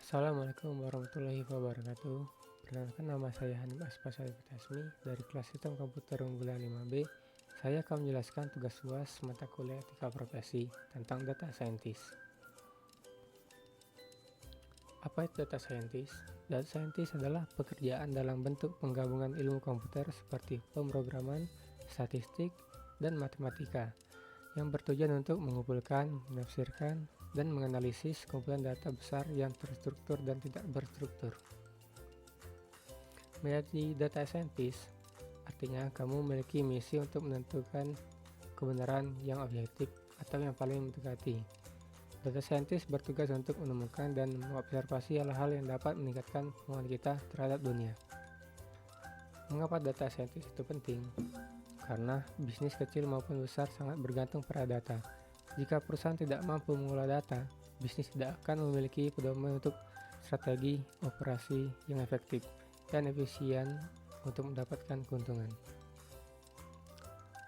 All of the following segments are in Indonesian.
Assalamualaikum warahmatullahi wabarakatuh. Perkenalkan, nama saya Hanim Aspasari Tasmi dari kelas Sistem Komputer Unggulan 5B. Saya akan menjelaskan tugas UAS mata kuliah etika profesi tentang data scientist. Apa itu data scientist? Data scientist adalah pekerjaan dalam bentuk penggabungan ilmu komputer seperti pemrograman, statistik, dan matematika yang bertujuan untuk mengumpulkan, menafsirkan, dan menganalisis kumpulan data besar yang terstruktur dan tidak berstruktur. Menjadi data scientist artinya kamu memiliki misi untuk menentukan kebenaran yang objektif atau yang paling mendekati. Data scientist bertugas untuk menemukan dan mengobservasi hal-hal yang dapat meningkatkan pengetahuan kita terhadap dunia. Mengapa data scientist itu penting? Karena bisnis kecil maupun besar sangat bergantung pada data. Jika perusahaan tidak mampu mengolah data, bisnis tidak akan memiliki pedoman untuk strategi operasi yang efektif dan efisien untuk mendapatkan keuntungan.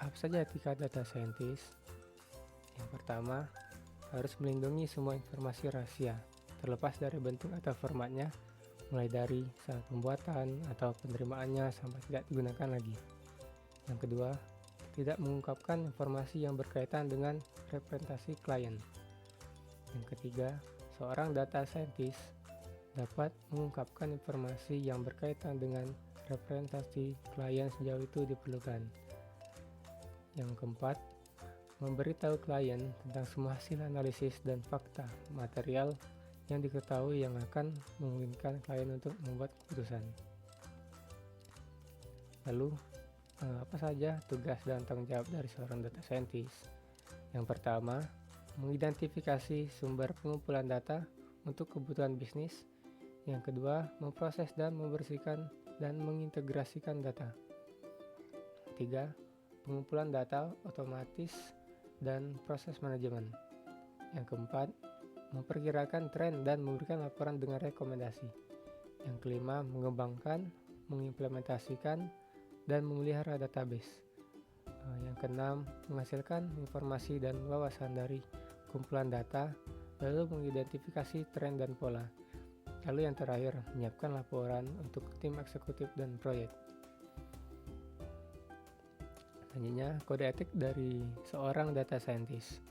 Apa saja etika data scientist? Yang pertama, harus melindungi semua informasi rahasia, terlepas dari bentuk atau formatnya, mulai dari saat pembuatan atau penerimaannya sampai tidak digunakan lagi. Yang kedua, tidak mengungkapkan informasi yang berkaitan dengan representasi klien. Yang ketiga, seorang data scientist dapat mengungkapkan informasi yang berkaitan dengan representasi klien sejauh itu diperlukan. Yang keempat, memberitahu klien tentang semua hasil analisis dan fakta material yang diketahui yang akan memungkinkan klien untuk membuat keputusan. Lalu, apa saja tugas dan tanggung jawab dari seorang data scientist? Yang pertama, mengidentifikasi sumber pengumpulan data untuk kebutuhan bisnis. Yang kedua, memproses dan membersihkan dan mengintegrasikan data. Tiga, pengumpulan data otomatis dan proses manajemen. Yang keempat, memperkirakan tren dan memberikan laporan dengan rekomendasi. Yang kelima, mengembangkan, mengimplementasikan, dan memelihara database. Yang keenam, menghasilkan informasi dan wawasan dari kumpulan data, lalu mengidentifikasi tren dan pola. Lalu yang terakhir, menyiapkan laporan untuk tim eksekutif dan proyek. Selanjutnya, kode etik dari seorang data scientist.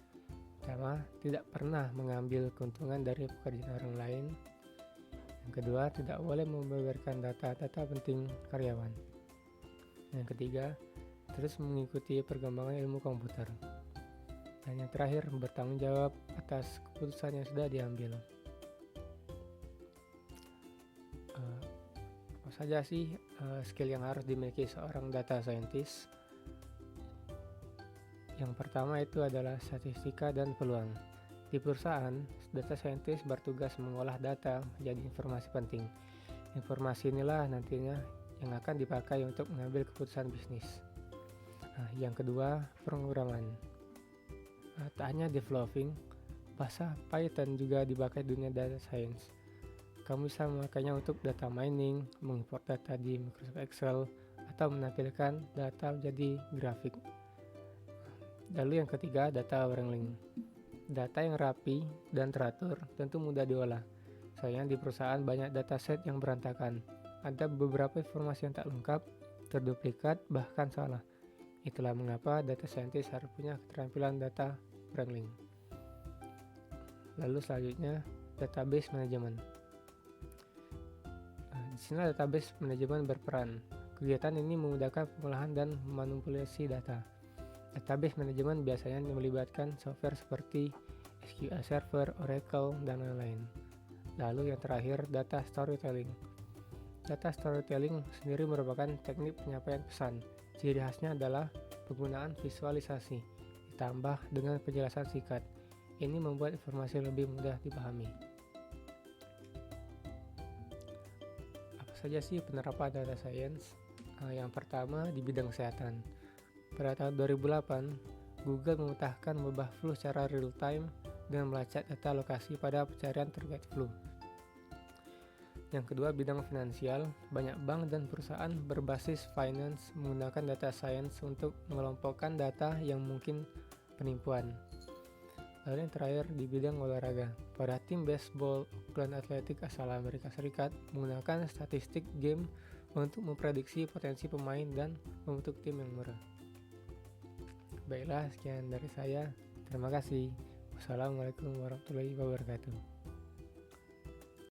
Pertama, tidak pernah mengambil keuntungan dari pekerjaan orang lain. Yang kedua, tidak boleh membeberkan data-data penting karyawan. Yang ketiga, terus mengikuti perkembangan ilmu komputer. Dan yang terakhir, bertanggung jawab atas keputusan yang sudah diambil. Apa saja sih skill yang harus dimiliki seorang data scientist? Yang pertama itu adalah statistika dan peluang. Di perusahaan, data scientist bertugas mengolah data menjadi informasi penting. Informasi inilah nantinya yang akan dipakai untuk mengambil keputusan bisnis. Yang kedua, pemrograman. Tak hanya developing, bahasa Python juga dipakai dunia data science. Kamu bisa memakainya untuk data mining, mengimport data di Microsoft Excel, atau menampilkan data menjadi grafik. Lalu yang ketiga, data wrangling. Data yang rapi dan teratur tentu mudah diolah. Sayangnya di perusahaan banyak dataset yang berantakan. Ada beberapa informasi yang tak lengkap, terduplikat, bahkan salah. Itulah mengapa data scientist harus punya keterampilan data wrangling. Lalu selanjutnya, database manajemen. Di sini database manajemen berperan. Kegiatan ini memudahkan pengolahan dan memanipulasi data. Database manajemen biasanya melibatkan software seperti SQL Server, Oracle, dan lain-lain. Lalu yang terakhir, data storytelling. Data storytelling sendiri merupakan teknik penyampaian pesan. Ciri khasnya adalah penggunaan visualisasi ditambah dengan penjelasan singkat. Ini membuat informasi lebih mudah dipahami. Apa saja sih penerapan data science? Yang pertama, di bidang kesehatan. Pada tahun 2008, Google memetakan wabah flu secara real time dengan melacak data lokasi pada pencarian terkait flu. Yang kedua, bidang finansial. Banyak bank dan perusahaan berbasis finance menggunakan data science untuk mengelompokkan data yang mungkin penipuan. Lalu yang terakhir di bidang olahraga, para tim baseball Oakland Athletics asal Amerika Serikat menggunakan statistik game untuk memprediksi potensi pemain dan membentuk tim yang murah. Baiklah, sekian dari saya. Terima kasih. Wassalamualaikum warahmatullahi wabarakatuh.